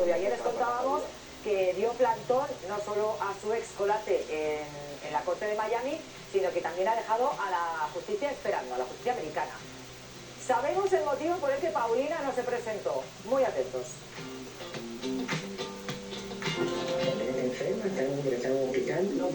custodia. Ayer les contábamos que dio plantón no solo a su ex Colate en la corte de Miami, sino que también ha dejado a la justicia esperando, a la justicia americana. Sabemos el motivo por el que Paulina no se presentó. Muy atentos. Enferma, está en un hospital, no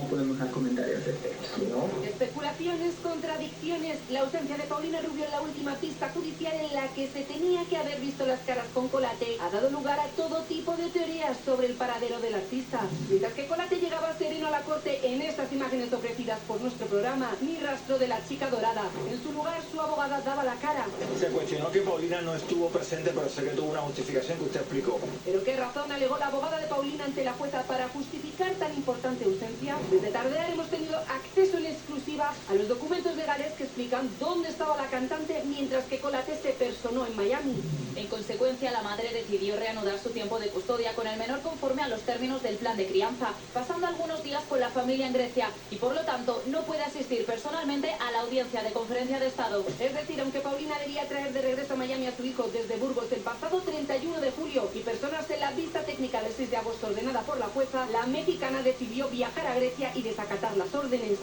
podemos dar comentarios al respecto, ¿no? Especulaciones, contradicciones, la ausencia de Paulina Rubio en la última pista judicial en la que se tenía que haber visto las caras con Colate ha dado lugar a todo tipo de teorías sobre el paradero del artista. Mientras que Colate llegaba sereno a la corte en estas imágenes ofrecidas por nuestro programa, ni rastro de la chica dorada. En su lugar, su abogada daba la cara. Se cuestionó que Paulina no estuvo presente, pero sé que tuvo una justificación que usted explicó. ¿Pero qué razón alegó la abogada de Paulina ante la jueza para justificar tan importante ausencia? Desde Tardear hemos tenido acceso en exclusiva a los documentos legales que explican dónde estaba la cantante mientras que Colate se personó en Miami. En consecuencia, la madre decidió reanudar su tiempo de custodia con el menor conforme a los términos del plan de crianza, pasando algunos días con la familia en Grecia y por lo tanto no puede asistir personalmente a la audiencia de conferencia de Estado. Es decir, aunque Paulina debía traer de regreso a Miami a su hijo desde Burgos el pasado 31 de julio y personarse en la vista técnica del 6 de agosto ordenada por la jueza, la mexicana decidió viajar a Grecia y desacatar las órdenes.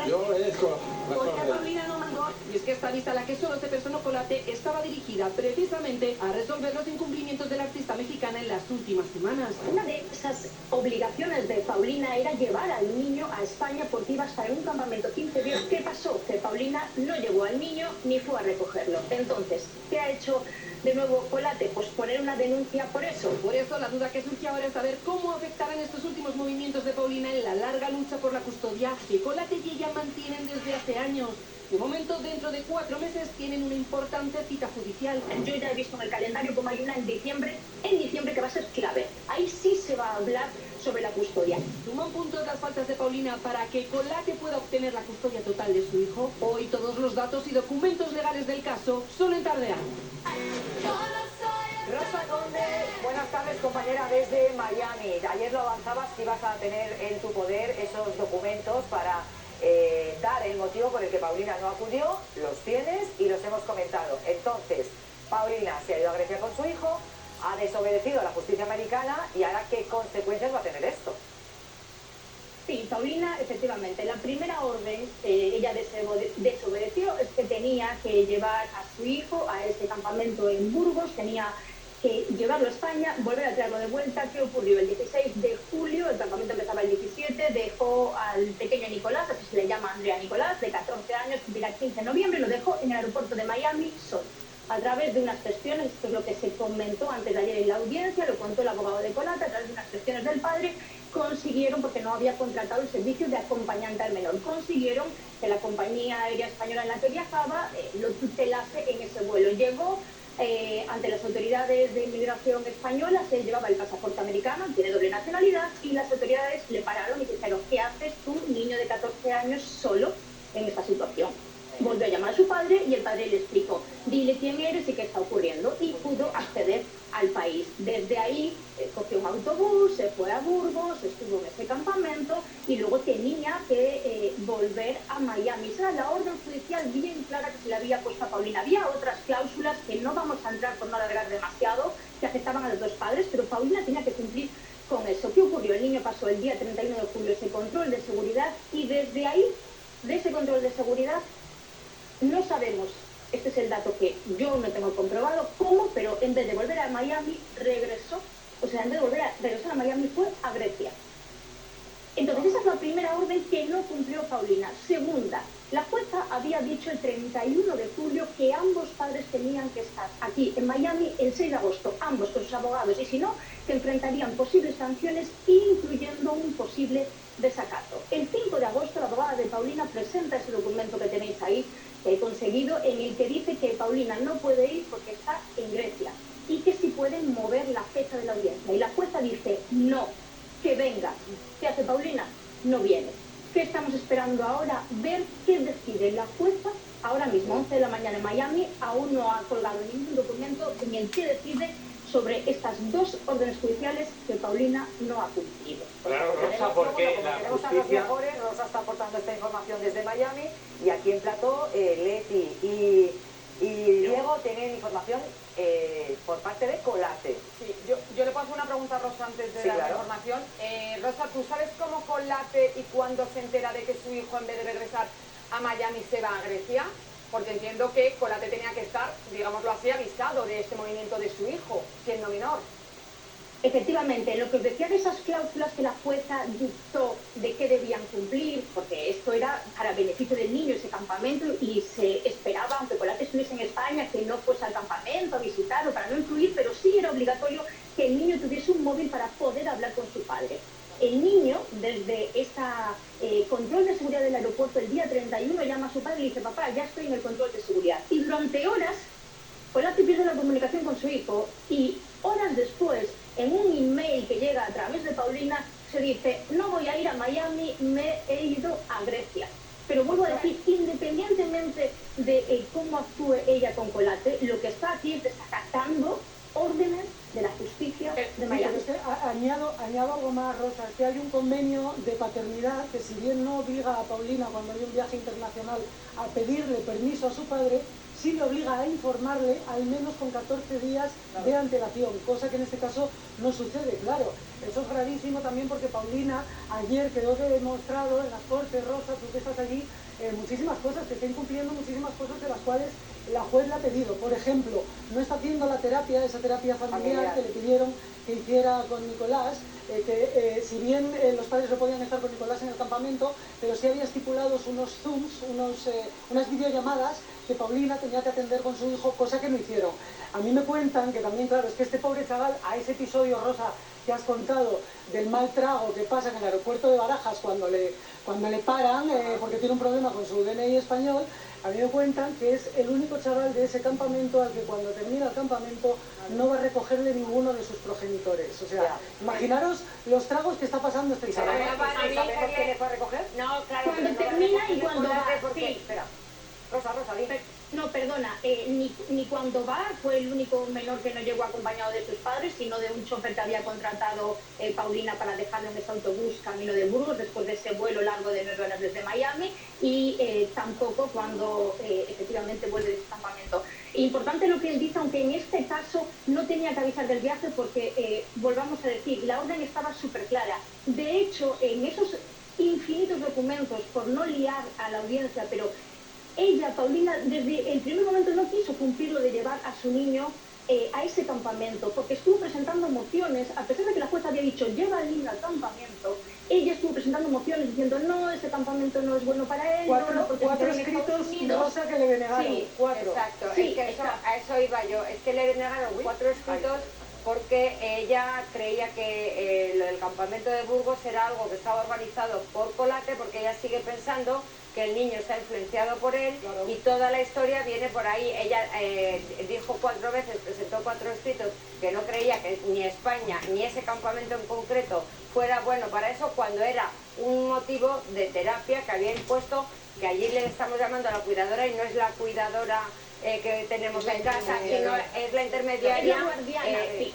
Yo obedezco las ¿Por qué órdenes. Paulina no mandó? Y es que esta vista a la que solo se personó Colate estaba dirigida precisamente a resolver los incumplimientos de la artista mexicana en las últimas semanas. Una de esas obligaciones de Paulina era llevar al niño a España porque iba a estar en un campamento 15 días. ¿Qué pasó? Que Paulina no llevó al niño ni fue a recogerlo. Entonces, ¿qué ha hecho de nuevo Colate? Pues poner una denuncia por eso. Por eso la duda que surge ahora es saber cómo afectarán estos últimos movimientos de Paulina en la larga lucha por la custodia que Colate y ella mantienen desde hace años. De momento, dentro de 4 meses, tienen una importante cita judicial. Yo ya he visto en el calendario como hay una en diciembre que va a ser clave. Ahí sí se va a hablar sobre la custodia. Suman puntos las faltas de Paulina para que Colate pueda obtener la custodia total de su hijo. Hoy todos los datos y documentos legales del caso son en Tardear. Rosa Conde, buenas tardes, compañera, desde Miami. Ayer lo avanzabas que ibas a tener en tu poder esos documentos para dar el motivo por el que Paulina no acudió. Los tienes y los hemos comentado. Entonces, Paulina se ha ido a Grecia con su hijo, ha desobedecido a la justicia americana y ahora, ¿qué consecuencias va a tener esto? Sí, Paulina, efectivamente, la primera orden, ella desobedeció, es que tenía que llevar a su hijo a ese campamento en Burgos, tenía que llevarlo a España, volver a traerlo de vuelta. ¿Qué ocurrió? El 16 de julio, el campamento empezaba el 17, dejó al pequeño Nicolás, así se le llama Andrea Nicolás, de 14 años, cumplirá el 15 de noviembre, lo dejó en el aeropuerto de Miami solo. A través de unas gestiones, esto es lo que se comentó antes de ayer en la audiencia, lo contó el abogado de Colate, a través de unas gestiones del padre, consiguieron, porque no había contratado el servicio de acompañante al menor, consiguieron que la compañía aérea española en la que viajaba lo tutelase en ese vuelo. Llegó ante las autoridades de inmigración españolas, se llevaba el pasaporte americano, tiene doble nacionalidad, y las autoridades le pararon y dijeron: ¿qué haces tú, niño de 14 años, solo en esta situación? Volvió a llamar a su padre y el padre le explicó: dile quién eres y qué está ocurriendo, y pudo acceder al país. Desde ahí cogió un autobús, se fue a Burgos, estuvo en ese campamento y luego tenía que volver a Miami. Esa era la orden judicial bien clara que se le había puesto a Paulina. Había otras cláusulas que no vamos a entrar por no alargar demasiado, que afectaban a los dos padres, pero Paulina tenía que cumplir con eso. ¿Qué ocurrió? El niño pasó el día 31 de julio ese control de seguridad y desde ahí, de ese control de seguridad, no sabemos, este es el dato que yo no tengo comprobado, cómo, pero en vez de volver a Miami, regresó, o sea, en vez de volver a regresar a Miami, fue a Grecia. Entonces, esa es la primera orden que no cumplió Paulina. Segunda, la jueza había dicho el 31 de julio que ambos padres tenían que estar aquí, en Miami, el 6 de agosto, ambos con sus abogados, y si no, que enfrentarían posibles sanciones, incluyendo un posible desacato. El 5 de agosto, la abogada de Paulina presenta ese documento que tenéis ahí, que he conseguido, en el que dice que Paulina no puede ir porque está en Grecia y que si pueden mover la fecha de la audiencia. Y la jueza dice: no, que venga. ¿Qué hace Paulina? No viene. ¿Qué estamos esperando ahora? Ver qué decide la jueza. Ahora mismo, 11 de la mañana en Miami, aún no ha colgado ningún documento en el que decide sobre estas dos órdenes judiciales que Paulina no ha cumplido. Claro, Rosa, porque la tenemos a los mejores, Rosa está aportando esta información desde Miami y aquí en plató Leti y Diego tienen información por parte de Colate. Sí, pregunta, Rosa, antes de Sí, dar la claro. información. Rosa, ¿tú sabes cómo Colate y cuándo se entera de que su hijo, en vez de regresar a Miami, se va a Grecia? Porque entiendo que Colate tenía que estar, digámoslo así, avisado de este movimiento de su hijo, siendo menor. Efectivamente, lo que os decía de esas cláusulas que la jueza dictó de qué debían cumplir, porque esto era para beneficio del niño ese campamento y se esperaba, aunque Colate estuviese en España, que no fuese al campamento a visitarlo para no influir, pero sí era obligatorio que el niño tuviese un móvil para poder hablar con su padre. El niño, desde ese control de seguridad del aeropuerto el día 31, llama a su padre y le dice: papá, ya estoy en el control de seguridad. Y durante horas, Colate pierde la comunicación con su hijo y horas después, en un email que llega a través de Paulina, se dice: no voy a ir a Miami, me he ido a Grecia. Pero vuelvo a decir, independientemente de cómo actúe ella con Colate, lo que está aquí es desacatando órdenes de la justicia de Miami. Es que añado algo más, Rosa, es que hay un convenio de paternidad que, si bien no obliga a Paulina, cuando hay un viaje internacional, a pedirle permiso a su padre, sí le obliga a informarle al menos con 14 días de antelación, cosa que en este caso no sucede, claro. Eso es gravísimo también porque Paulina ayer quedó demostrado en las Cortes, Rosa, tú que estás allí, muchísimas cosas, que está incumpliendo muchísimas cosas de las cuales la juez le ha pedido. Por ejemplo, no está haciendo la terapia, esa terapia familiar que le pidieron que hiciera con Nicolás, si bien los padres no podían estar con Nicolás en el campamento, pero sí había estipulados unos Zooms, unas videollamadas que Paulina tenía que atender con su hijo, cosa que no hicieron. A mí me cuentan que también, claro, es que este pobre chaval, a ese episodio, Rosa, que has contado, del mal trago que pasa en el aeropuerto de Barajas cuando le paran, porque tiene un problema con su DNI español, a mí me cuentan que es el único chaval de ese campamento al que cuando termina el campamento no va a recogerle ninguno de sus progenitores. O sea, imaginaros los tragos que está pasando este chaval. ¿Sabemos quién le fue a recoger? No, claro. Cuando termina y cuando va, porque, sí. espera. Rosa, dime. No, perdona, ni cuando va fue el único menor que no llegó acompañado de sus padres, sino de un chofer que había contratado Paulina para dejarlo en ese autobús camino de Burgos, después de ese vuelo largo de 9 horas desde Miami, y tampoco cuando efectivamente vuelve de ese campamento. Importante lo que él dice, aunque en este caso no tenía que avisar del viaje porque, volvamos a decir, la orden estaba súper clara. De hecho, en esos infinitos documentos, por no liar a la audiencia, pero ella, Paulina, desde el primer momento no quiso cumplir lo de llevar a su niño a ese campamento, porque estuvo presentando mociones, a pesar de que la jueza había dicho lleva al niño al campamento, ella estuvo presentando mociones diciendo no, ese campamento no es bueno para él. Cuatro escritos, Rosa, que le denegaron. Sí, 4. Exacto, Sí, es que a eso iba yo. Es que le denegaron 4 escritos porque ella creía que el campamento de Burgos era algo que estaba organizado por Colate, porque ella sigue pensando que el niño está influenciado por él, claro. Y toda la historia viene por ahí. Ella dijo 4 veces, presentó 4 escritos, que no creía que ni España ni ese campamento en concreto fuera bueno para eso, cuando era un motivo de terapia que había impuesto, que allí le estamos llamando a la cuidadora y no es la cuidadora que tenemos en casa, sino es la intermediaria. La guardiana, sí.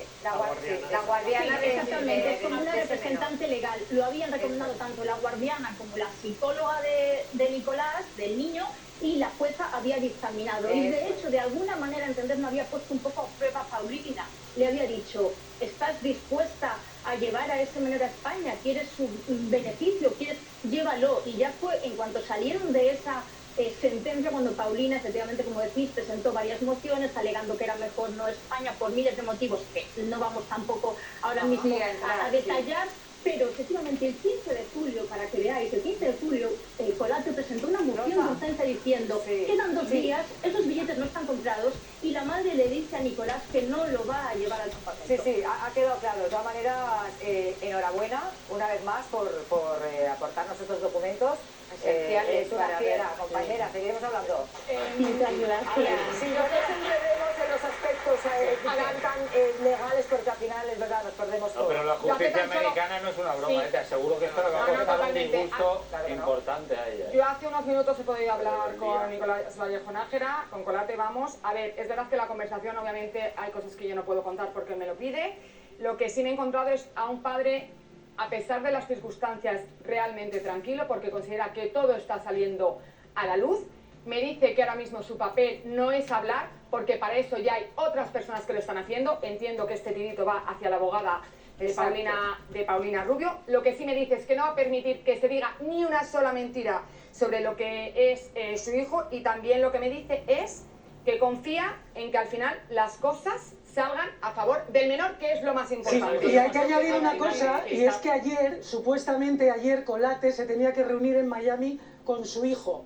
La guardiana sí, exactamente, es como una representante legal. Lo habían recomendado tanto la guardiana como la psicóloga de Nicolás, del niño, y la jueza había dictaminado. Y de hecho, de alguna manera, entender, no había puesto un poco a prueba a Paulina. Le había dicho, ¿estás dispuesta a llevar a ese menor a España? ¿Quieres su beneficio? Llévalo. Y ya fue, en cuanto salieron de esa sentencia, cuando Paulina, efectivamente, como decís, presentó varias mociones alegando que era mejor no España por miles de motivos que no vamos tampoco ahora mismo a detallar, pero efectivamente el 15 de julio, para que veáis, el 15 de julio Colate presentó una moción de urgencia diciendo quedan 2 días, esos billetes no están comprados, y la madre le dice a Nicolás que no lo va a llevar al campamento. Sí, ha quedado claro. De todas maneras, enhorabuena una vez más por aportarnos estos documentos. Es una fiera, compañera, seguiremos hablando. Muchas gracias. Si no nos enredemos en los aspectos tan legales, porque al final es verdad, nos perdemos todo. No, pero la justicia americana no es una broma, te aseguro que esto le va a costar un disgusto importante a ella. Yo hace unos minutos he podido hablar con Nicolás Vallejo Nájera, con Colate, vamos. A ver, es verdad que la conversación, obviamente, hay cosas que yo no puedo contar porque me lo pide. Lo que sí me he encontrado es a un padre, a pesar de las circunstancias, realmente tranquilo, porque considera que todo está saliendo a la luz. Me dice que ahora mismo su papel no es hablar, porque para eso ya hay otras personas que lo están haciendo. Entiendo que este tirito va hacia la abogada de Paulina Rubio. Lo que sí me dice es que no va a permitir que se diga ni una sola mentira sobre lo que es su hijo, y también lo que me dice es que confía en que al final las cosas salgan a favor del menor, que es lo más importante. Sí, y hay que añadir una cosa, y es que ayer, supuestamente ayer, Colate se tenía que reunir en Miami con su hijo.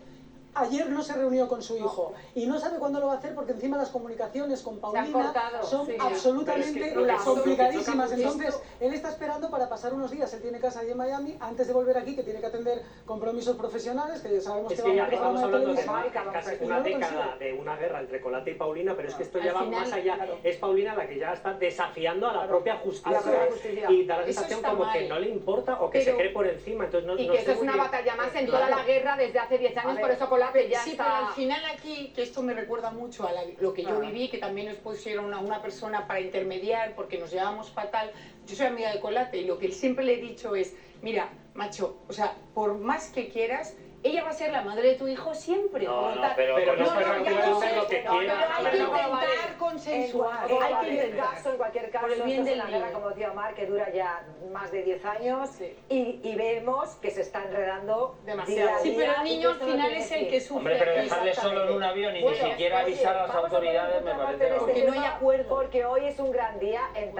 Ayer no se reunió con su hijo y no sabe cuándo lo va a hacer porque encima las comunicaciones con Paulina son absolutamente complicadísimas. Entonces, él está esperando para pasar unos días. Él tiene casa ahí en Miami antes de volver aquí, que tiene que atender compromisos profesionales, que sabemos que va a estamos hablando de casi una década de una guerra entre Colate y Paulina, pero es que esto ya va más allá. Es Paulina la que ya está desafiando a la propia justicia y da la sensación como que no le importa o que se cree por encima. Entonces, y que eso es una batalla más en toda la guerra desde hace 10 años, por eso Colate ya sí, está... pero al final aquí, que esto me recuerda mucho a lo que yo viví, que también nos pusieron a una persona para intermediar porque nos llevábamos fatal. Yo soy amiga de Colate y lo que siempre le he dicho es, mira, macho, o sea, por más que quieras, ella va a ser la madre de tu hijo siempre. Pero no hacer lo que quiera. Hay que intentar consensuar. En cualquier caso, esto es una guerra, como decía Omar, que dura ya más de 10 años y vemos que se está enredando demasiado. Sí, pero el niño al final es el que sufre. Hombre, pero dejarle solo en un avión y ni siquiera avisar a las autoridades me parece... Porque no hay acuerdo. Porque hoy es un gran día en